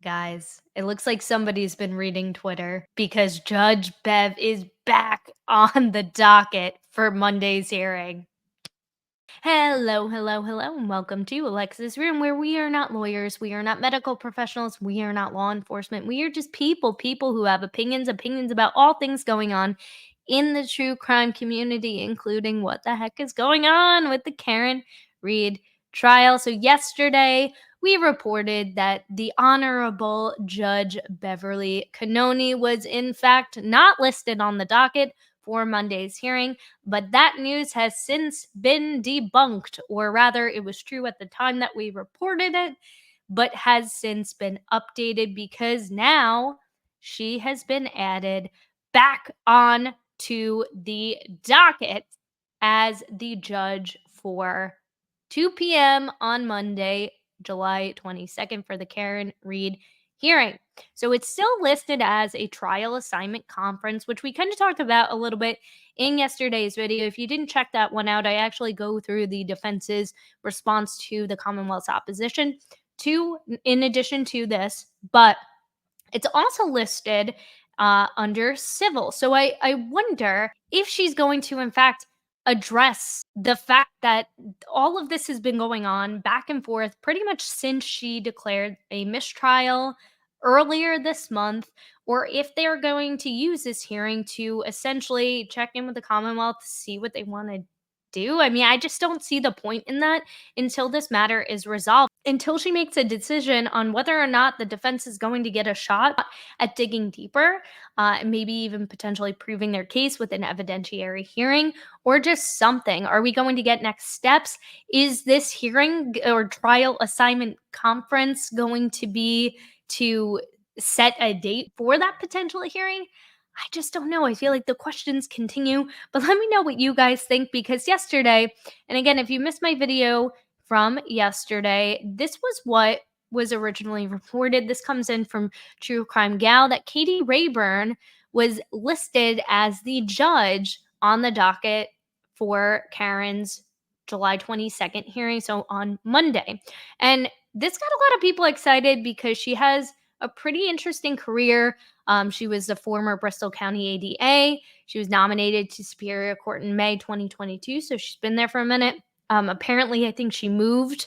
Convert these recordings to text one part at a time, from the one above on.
Guys, it looks like somebody's been reading Twitter because Judge Bev is back on the docket for Monday's hearing. Hello, hello, hello, and welcome to Alexasrewm, where we are not lawyers, we are not medical professionals, we are not law enforcement, we are just people who have opinions about all things going on in the true crime community, including what the heck is going on with the Karen Reed trial. So yesterday, we reported that the Honorable Judge Beverly Cannone was in fact not listed on the docket for Monday's hearing, but that news has since been debunked, or rather, it was true at the time that we reported it, but has since been updated because now she has been added back on to the docket as the judge for 2 p.m. on Monday, July 22nd, for the Karen Reed hearing. So it's still listed as a trial assignment conference, which we kind of talked about a little bit in yesterday's video. If you didn't check that one out, I actually go through the defense's response to the Commonwealth's opposition to, in addition to this, but it's also listed under civil. So I wonder if she's going to, in fact, address the fact that all of this has been going on back and forth pretty much since she declared a mistrial earlier this month, or if they're going to use this hearing to essentially check in with the Commonwealth, see what they want to do. I mean, I just don't see the point in that until this matter is resolved, until she makes a decision on whether or not the defense is going to get a shot at digging deeper, and maybe even potentially proving their case with an evidentiary hearing or just something. Are we going to get next steps? Is this hearing or trial assignment conference going to be to set a date for that potential hearing? I just don't know. I feel like the questions continue, but let me know what you guys think, because yesterday, and again, if you missed my video from yesterday, this was what was originally reported. This comes in from True Crime Gal, that Katie Rayburn was listed as the judge on the docket for Karen's July 22nd hearing, so on Monday. And this got a lot of people excited because she has a pretty interesting career. She was the former Bristol County ADA. She was nominated to Superior Court in May 2022, so she's been there for a minute. Apparently, I think she moved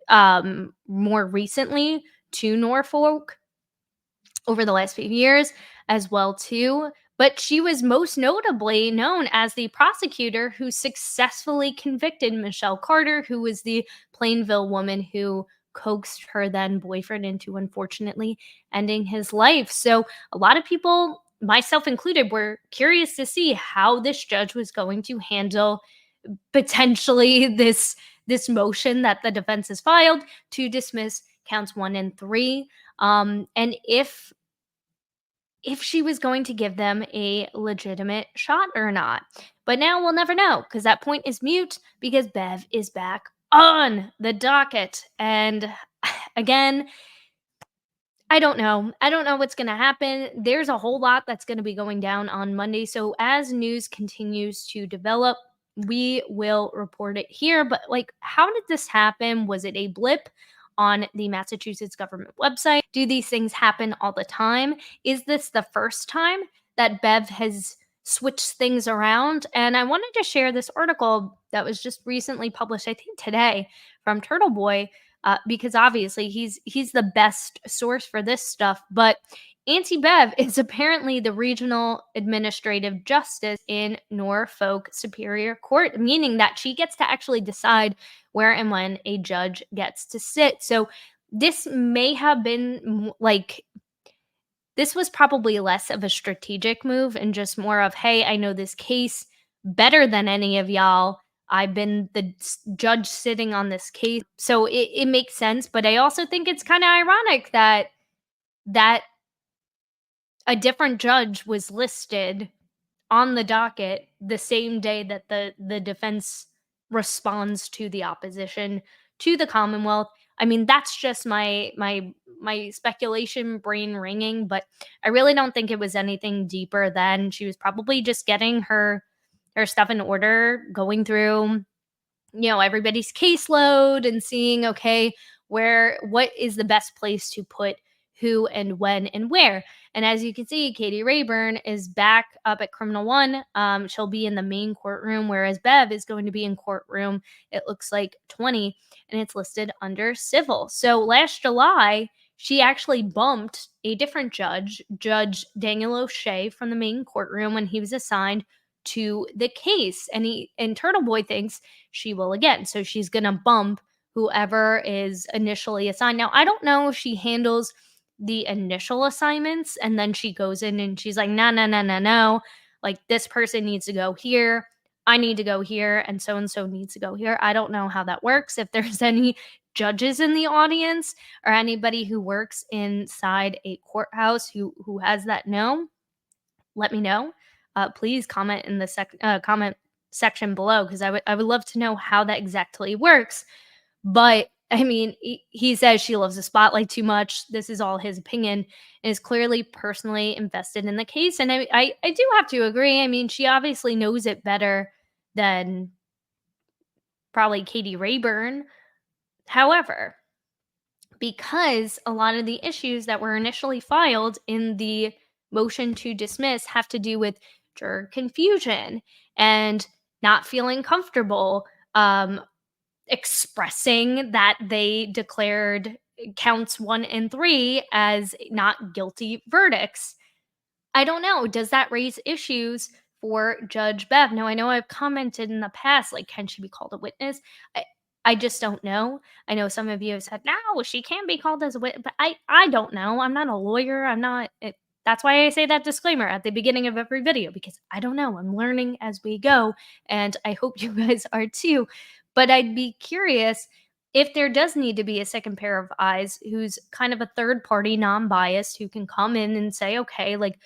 more recently to Norfolk over the last few years as well too. But she was most notably known as the prosecutor who successfully convicted Michelle Carter, who was the Plainville woman who coaxed her then boyfriend into unfortunately ending his life. So a lot of people, myself included, were curious to see how this judge was going to handle potentially this motion that the defense has filed to dismiss counts 1 and 3, and if she was going to give them a legitimate shot or not. But now we'll never know, because that point is mute, because Bev is back on the docket. And again, I don't know. I don't know what's going to happen. There's a whole lot that's going to be going down on Monday. So as news continues to develop, we will report it here. But like, how did this happen? Was it a blip on the Massachusetts government website? Do these things happen all the time? Is this the first time that Bev has switched things around? And I wanted to share this article that was just recently published, I think today, from Turtle Boy, because obviously he's the best source for this stuff. But Auntie Bev is apparently the regional administrative justice in Norfolk Superior Court, meaning that she gets to actually decide where and when a judge gets to sit. So this may have been like, this was probably less of a strategic move and just more of, hey, I know this case better than any of y'all. I've been the judge sitting on this case. So it makes sense. But I also think it's kind of ironic that a different judge was listed on the docket the same day that the defense responds to the opposition to the Commonwealth. I mean, that's just my speculation, brain ringing, but I really don't think it was anything deeper than she was probably just getting her stuff in order, going through, everybody's caseload and seeing, okay, what is the best place to put who and when and where. And as you can see, Katie Rayburn is back up at Criminal One. She'll be in the main courtroom, whereas Bev is going to be in courtroom, it looks like 20, and it's listed under civil. So last July, she actually bumped a different judge, Judge Daniel O'Shea, from the main courtroom when he was assigned to the case. And Turtle Boy thinks she will again. So she's gonna bump whoever is initially assigned. Now, I don't know if she handles the initial assignments and then she goes in and she's like, no, no, no, no, no. Like this person needs to go here. I need to go here, and so needs to go here. I don't know how that works. If there's any judges in the audience or anybody who works inside a courthouse who has that know, let me know. Please comment in the comment section below because I would love to know how that exactly works. But I mean, he says she loves the spotlight too much. This is all his opinion and is clearly personally invested in the case. And I do have to agree. I mean, she obviously knows it better than probably Katie Rayburn. However, because a lot of the issues that were initially filed in the motion to dismiss have to do with juror confusion and not feeling comfortable expressing that they declared counts 1 and 3 as not guilty verdicts. I don't know. Does that raise issues for Judge Bev? Now, I know I've commented in the past, like, can she be called a witness? I, I just don't know. I know some of you have said, no, she can be called as a witness, but I don't know. I'm not a lawyer. I'm not. That's why I say that disclaimer at the beginning of every video because I don't know. I'm learning as we go, and I hope you guys are too. But I'd be curious if there does need to be a second pair of eyes who's kind of a third party, non biased, who can come in and say, okay, like,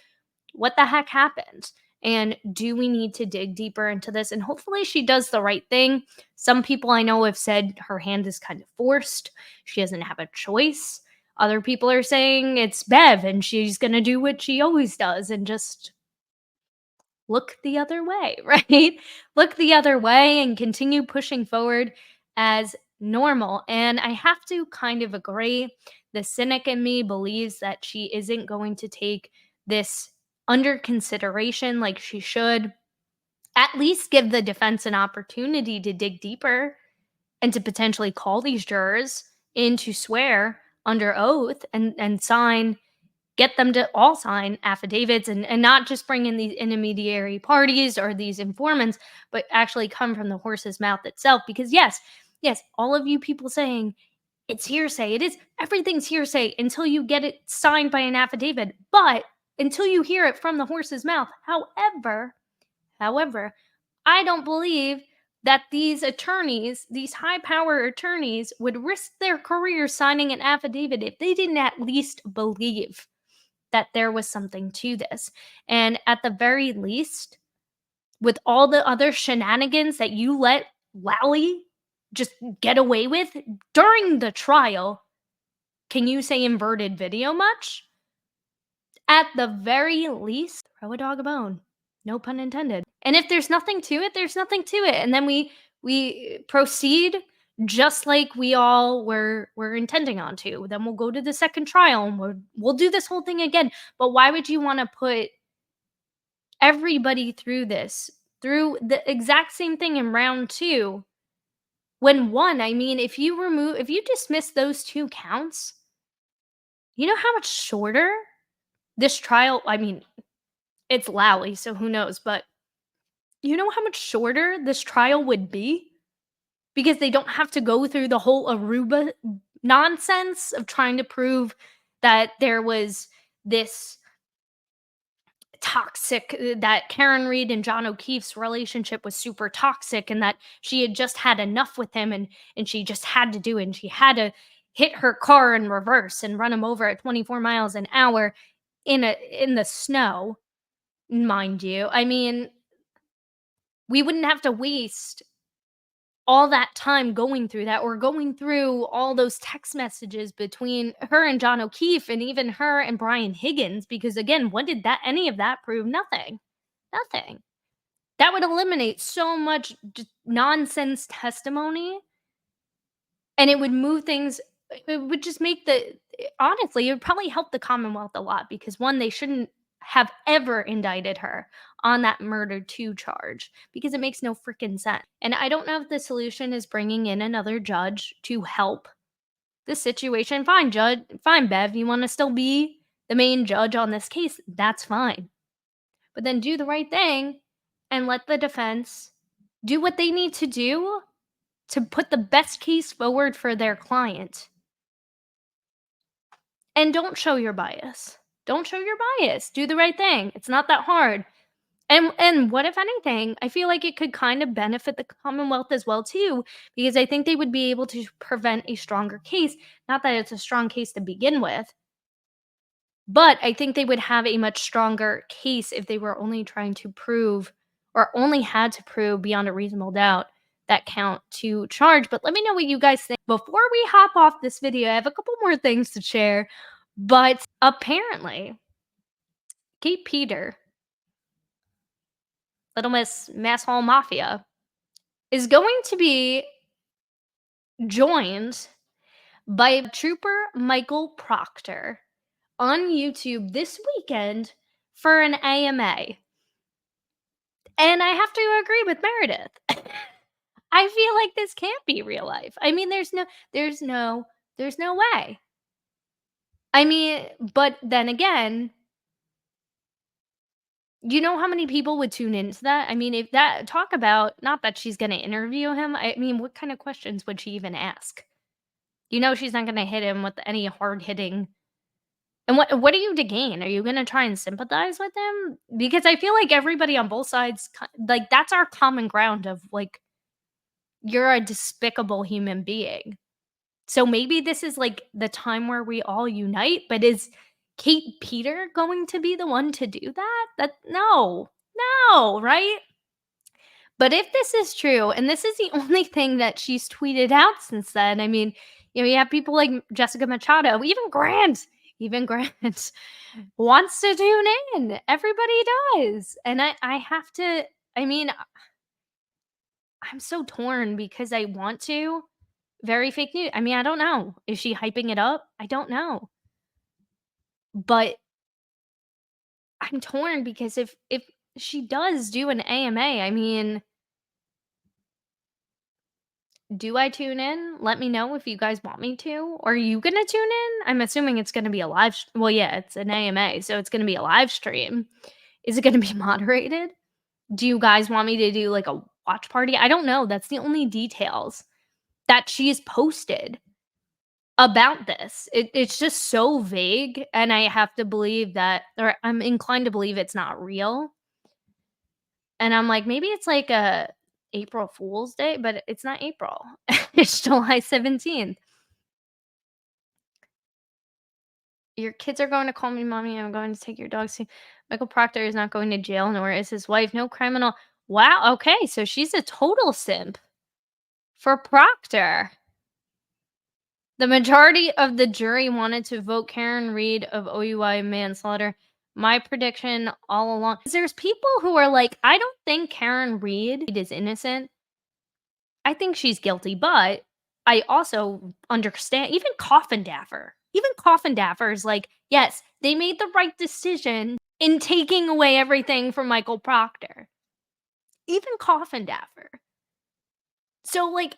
what the heck happened? And do we need to dig deeper into this? And hopefully she does the right thing. Some people I know have said her hand is kind of forced. She doesn't have a choice. Other people are saying it's Bev and she's going to do what she always does and just look the other way, right? Look the other way and continue pushing forward as normal. And I have to kind of agree. The cynic in me believes that she isn't going to take this under consideration like she should. At least give the defense an opportunity to dig deeper and to potentially call these jurors in to swear under oath and sign, get them to all sign affidavits and not just bring in these intermediary parties or these informants, but actually come from the horse's mouth itself. Because yes, all of you people saying it's hearsay, it is, everything's hearsay until you get it signed by an affidavit, but until you hear it from the horse's mouth. However, I don't believe that these attorneys, these high power attorneys, would risk their career signing an affidavit if they didn't at least believe that there was something to this. And at the very least, with all the other shenanigans that you let Lally just get away with during the trial, can you say inverted video much? At the very least, throw a dog a bone. No pun intended. And if there's nothing to it, there's nothing to it. And then we proceed just like we all were intending on to. Then we'll go to the second trial and we'll do this whole thing again. But why would you want to put everybody through this, through the exact same thing in round 2? When one, I mean, if you dismiss those 2 counts, you know how much shorter this trial, I mean, it's Lally, so who knows, but you know how much shorter this trial would be? Because they don't have to go through the whole Aruba nonsense of trying to prove that there was this toxic, that Karen Reed and John O'Keefe's relationship was super toxic and that she had just had enough with him and she just had to do it and she had to hit her car in reverse and run him over at 24 miles an hour in the snow, mind you. I mean, we wouldn't have to waste all that time going through that or going through all those text messages between her and John O'Keefe and even her and Brian Higgins, because again, what did that any of that prove? Nothing. Nothing. That would eliminate so much just nonsense testimony and it would move things, it would just make honestly, it would probably help the Commonwealth a lot because one, they shouldn't have ever indicted her on that murder 2 charge because it makes no freaking sense. And I don't know if the solution is bringing in another judge to help the situation. Fine, judge, fine, Bev, you want to still be the main judge on this case? That's fine. But then do the right thing and let the defense do what they need to do to put the best case forward for their client. And don't show your bias. Don't show your bias. Do the right thing. It's not that hard. And what if anything, I feel like it could kind of benefit the Commonwealth as well too, because I think they would be able to prevent a stronger case. Not that it's a strong case to begin with, but I think they would have a much stronger case if they were only trying to prove or only had to prove beyond a reasonable doubt that count to charge. But let me know what you guys think. Before we hop off this video, I have a couple more things to share. But apparently, Kate Peter, Little Miss Mass Hall Mafia, is going to be joined by Trooper Michael Proctor on YouTube this weekend for an AMA. And I have to agree with Meredith. I feel like this can't be real life. I mean, there's no way. I mean, but then again, you know how many people would tune into that? I mean, if that talk about not that she's gonna interview him, I mean, what kind of questions would she even ask? You know she's not gonna hit him with any hard hitting. And what are you to gain? Are you gonna try and sympathize with him? Because I feel like everybody on both sides, like that's our common ground of like you're a despicable human being. So maybe this is like the time where we all unite. But is Kate Peter going to be the one to do that? That no, no, right? But if this is true, and this is the only thing that she's tweeted out since then, I mean, you have people like Jessica Machado, even Grant wants to tune in. Everybody does. And I have to, I mean, I'm so torn because I want to. Very fake news. I mean, I don't know. Is she hyping it up? I don't know. But I'm torn because if she does do an AMA, I mean, do I tune in? Let me know if you guys want me to. Are you gonna tune in? I'm assuming it's gonna be a live. Well, yeah, it's an AMA, so it's gonna be a live stream. Is it gonna be moderated? Do you guys want me to do like a watch party? I don't know. That's the only details that she's posted about this. It's just so vague, and I have to believe that, or I'm inclined to believe it's not real. And I'm like, maybe it's like a April Fool's Day, but it's not April. It's July 17th. Your kids are going to call me mommy. I'm going to take your dogs to Michael Proctor is not going to jail, nor is his wife. No criminal. Wow. Okay. So she's a total simp for Proctor. The majority of the jury wanted to vote Karen Reed of OUI manslaughter. My prediction all along is there's people who are like, I don't think Karen Reed is innocent. I think she's guilty, but I also understand even Coffin Daffer. Even Coffin Daffer is like, yes, they made the right decision in taking away everything from Michael Proctor. Even Coffin Daffer. So like,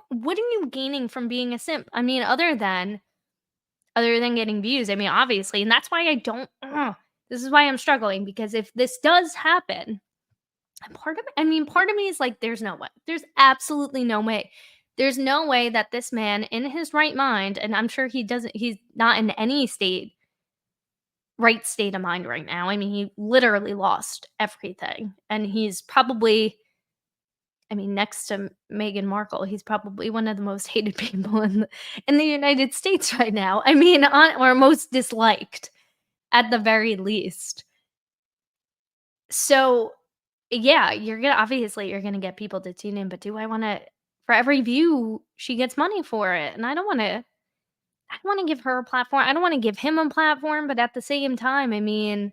what are you gaining from being a simp? I mean, other than getting views. I mean, obviously, and that's why I don't this is why I'm struggling because if this does happen, and part of me is like, there's no way. There's absolutely no way. There's no way that this man in his right mind, and I'm sure he's not in any right state of mind right now. I mean, he literally lost everything. And he's probably, I mean, next to Meghan Markle, he's probably one of the most hated people in the United States right now. I mean, or most disliked at the very least. So, yeah, you're gonna get people to tune in, but do I want to? For every view, she gets money for it, and I don't want to. I don't want to give her a platform. I don't want to give him a platform, but at the same time, I mean,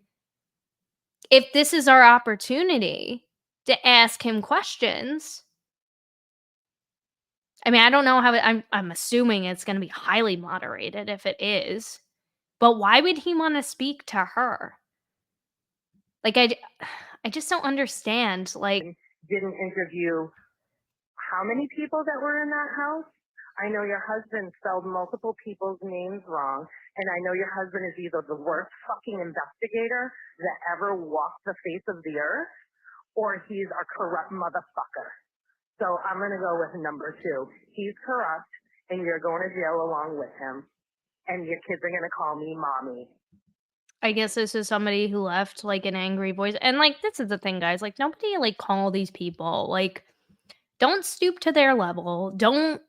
if this is our opportunity to ask him questions, I mean, I don't know how I'm assuming it's gonna be highly moderated if it is, but why would he wanna speak to her? Like, I just don't understand, like Didn't interview how many people that were in that house? I know your husband spelled multiple people's names wrong, and I know your husband is either the worst fucking investigator that ever walked the face of the earth, or he's a corrupt motherfucker. So I'm going to go with number two. He's corrupt, and you're going to jail along with him, and your kids are going to call me mommy. I guess this is somebody who left, like, an angry voice, and, like, this is the thing, guys, like, nobody, like, call these people, like, don't stoop to their level, don't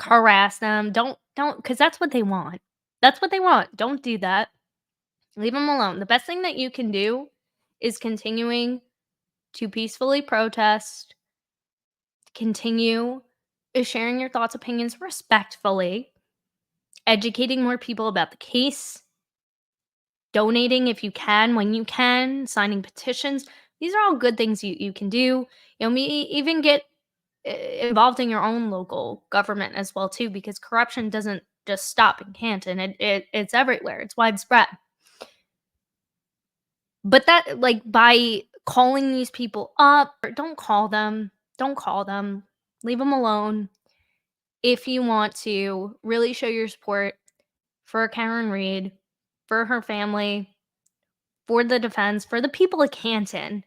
harass them, don't, because that's what they want. That's what they want, don't do that. Leave them alone. The best thing that you can do is continuing to peacefully protest, continue sharing your thoughts, opinions respectfully, educating more people about the case, donating if you can, when you can, signing petitions. These are all good things you can do. You know, even get involved in your own local government as well too, because corruption doesn't just stop in Canton. It's everywhere. It's widespread. But that, like, by calling these people up, or don't call them. Don't call them. Leave them alone. If you want to really show your support for Karen Reed, for her family, for the defense, for the people of Canton,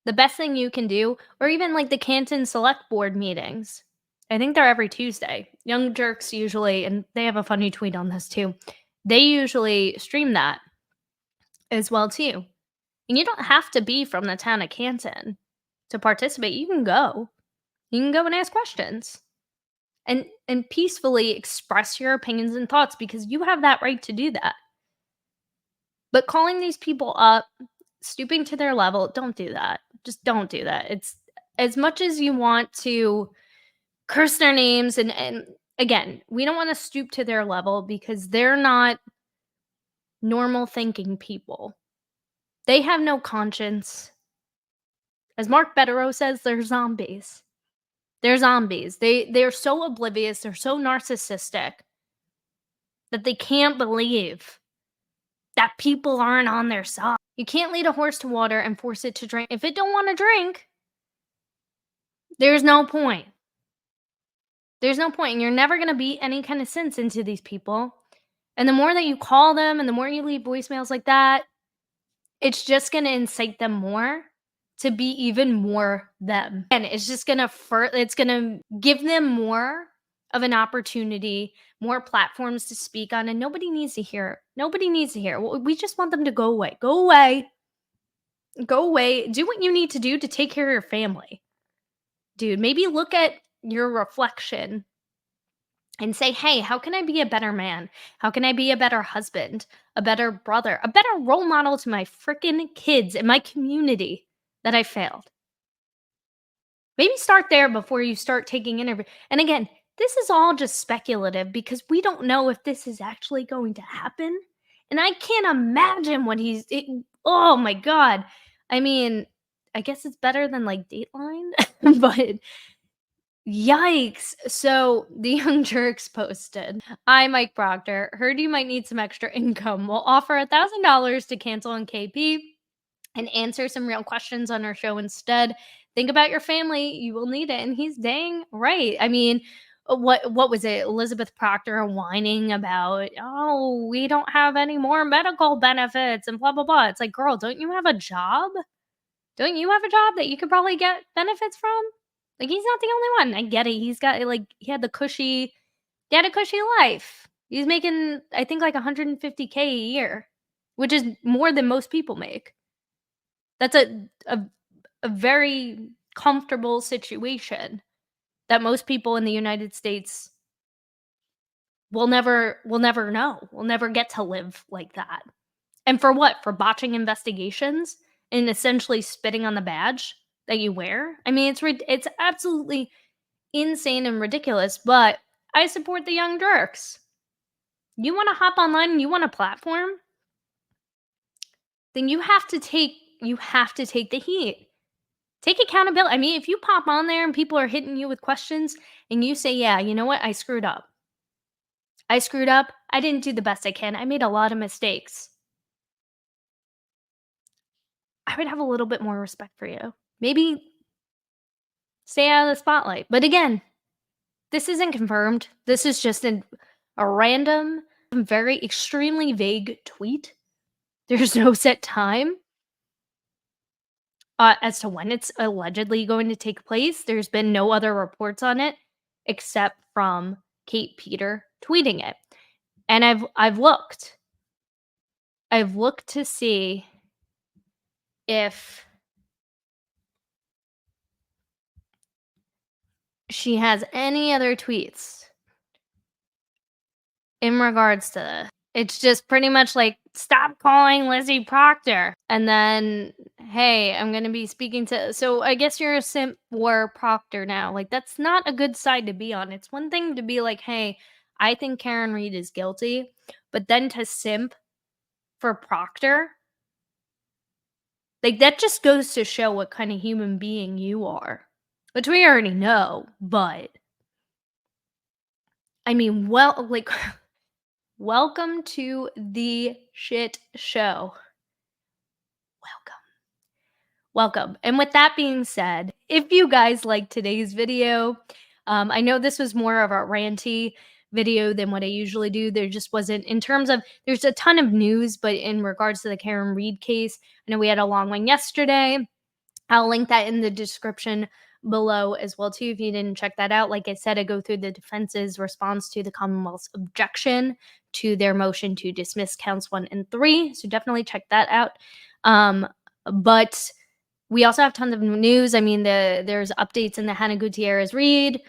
the best thing you can do, or even like the Canton Select Board meetings. I think they're every Tuesday. Young Jerks usually, and they have a funny tweet on this too. They usually stream that as well too. And you don't have to be from the town of Canton to participate. You can go. You can go and ask questions. And peacefully express your opinions and thoughts, because you have that right to do that. But calling these people up, stooping to their level, don't do that. Just don't do that. It's as much as you want to curse their names, and again, we don't want to stoop to their level because they're not normal thinking people. They have no conscience. As Mark Bettero says, they're zombies. They're zombies. They're so oblivious, they're so narcissistic that they can't believe that people aren't on their side. You can't lead a horse to water and force it to drink. If it don't want to drink, there's no point. There's no point, and you're never gonna beat any kind of sense into these people. And the more that you call them and the more you leave voicemails like that, it's just gonna incite them more to be even more them. And it's just gonna it's gonna give them more of an opportunity, more platforms to speak on, and nobody needs to hear it. Nobody needs to hear it. We just want them to go away. Go away. Go away. Do what you need to do to take care of your family. Dude, maybe look at your reflection and say, "Hey, how can I be a better man? How can I be a better husband, a better brother, a better role model to my freaking kids and my community that I failed?" Maybe start there before you start taking interview. And again, this is all just speculative because we don't know if this is actually going to happen. And I can't imagine what oh my god. I mean, I guess it's better than like Dateline, but yikes. So the Young Jerks posted, "I, Mike Proctor, heard you might need some extra income. We'll offer $1,000 to cancel on KP and answer some real questions on our show instead. Think about your family. You will need it." And he's dang right. I mean, what was it? Elizabeth Proctor whining about, "Oh, we don't have any more medical benefits and blah blah blah." It's like, girl, don't you have a job? Don't you have a job that you could probably get benefits from? Like, he's not the only one. I get it. He's got, like, he had a cushy life. He's making, I think, like 150K a year, which is more than most people make. That's a very comfortable situation that most people in the United States will never know. Will never get to live like that. And for what? For botching investigations and essentially spitting on the badge that you wear? I mean, it's absolutely insane and ridiculous, but I support the Young Jerks. You wanna hop online and you want a platform? Then you have to take the heat. Take accountability. I mean, if you pop on there and people are hitting you with questions and you say, "Yeah, you know what? I screwed up. I screwed up. I didn't do the best I can. I made a lot of mistakes." I would have a little bit more respect for you. Maybe stay out of the spotlight. But again, this isn't confirmed. This is just a random, very extremely vague tweet. There's no set time as to when it's allegedly going to take place. There's been no other reports on it except from Kate Peter tweeting it. And I've looked. I've looked to see if she has any other tweets in regards to this. It's just pretty much like, "Stop calling Lizzie Proctor." And then, "Hey, I'm gonna be speaking to," so I guess you're a simp for Proctor now. Like, that's not a good side to be on. It's one thing to be like, "Hey, I think Karen Reed is guilty," but then to simp for Proctor, like, that just goes to show what kind of human being you are, which we already know, but I mean, well, like, welcome to the shit show. Welcome. Welcome. And with that being said, if you guys like today's video, I know this was more of a ranty video than what I usually do. There just wasn't, in terms of, there's a ton of news, but in regards to the Karen Reed case, I know we had a long one yesterday. I'll link that in the description below as well too if you didn't check that out. Like I said, I go through the defense's response to the Commonwealth's objection to their motion to dismiss counts 1 and 3. So definitely check that out. But we also have tons of news. I mean, there's updates in the Hannah Gutierrez Reed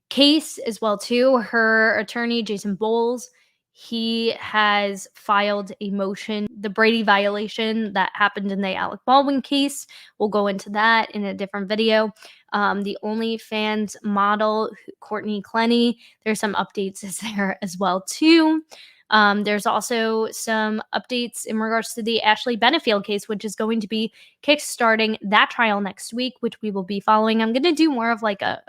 case as well too. Her attorney, Jason Bowles, he has filed a motion, the Brady violation that happened in the Alec Baldwin case. We'll go into that in a different video. The OnlyFans model, Courtney Clenny, there's some updates there as well too. There's also some updates in regards to the Ashley Benefield case, which is going to be kickstarting that trial next week, which we will be following. I'm going to do more of like a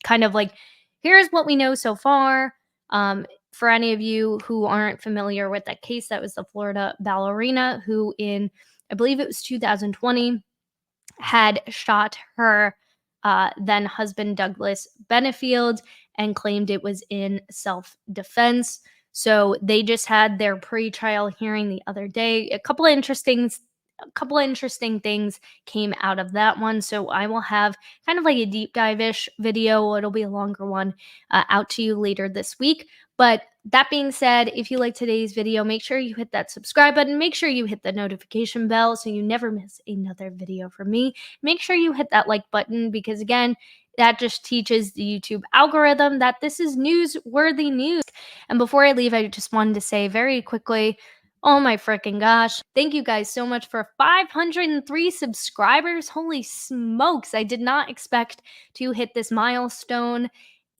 kind of like, here's what we know so far. For any of you who aren't familiar with that case, that was the Florida ballerina who in, I believe it was 2020, had shot her then husband Douglas Benefield and claimed it was in self-defense. So they just had their pre-trial hearing the other day. A couple of interesting things came out of that one. So I will have kind of like a deep dive-ish video. It'll be a longer one out to you later this week. But that being said, if you like today's video, make sure you hit that subscribe button. Make sure you hit the notification bell so you never miss another video from me. Make sure you hit that like button because, again, that just teaches the YouTube algorithm that this is newsworthy news. And before I leave, I just wanted to say very quickly, oh my freaking gosh. Thank you guys so much for 503 subscribers. Holy smokes. I did not expect to hit this milestone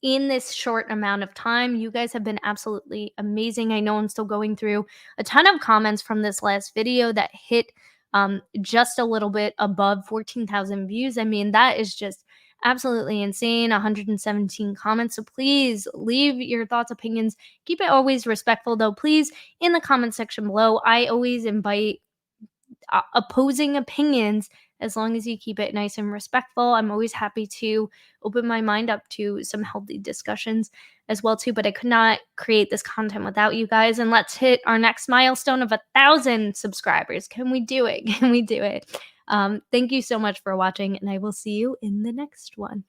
in this short amount of time. You guys have been absolutely amazing. I know I'm still going through a ton of comments from this last video that hit just a little bit above 14,000 views. I mean, that is just absolutely insane. 117 comments. So please leave your thoughts, opinions. Keep it always respectful, though. Please, in the comment section below, I always invite opposing opinions as long as you keep it nice and respectful. I'm always happy to open my mind up to some healthy discussions as well too, but I could not create this content without you guys. And let's hit our next milestone of 1,000 subscribers. Can we do it? Can we do it? Thank you so much for watching, and I will see you in the next one.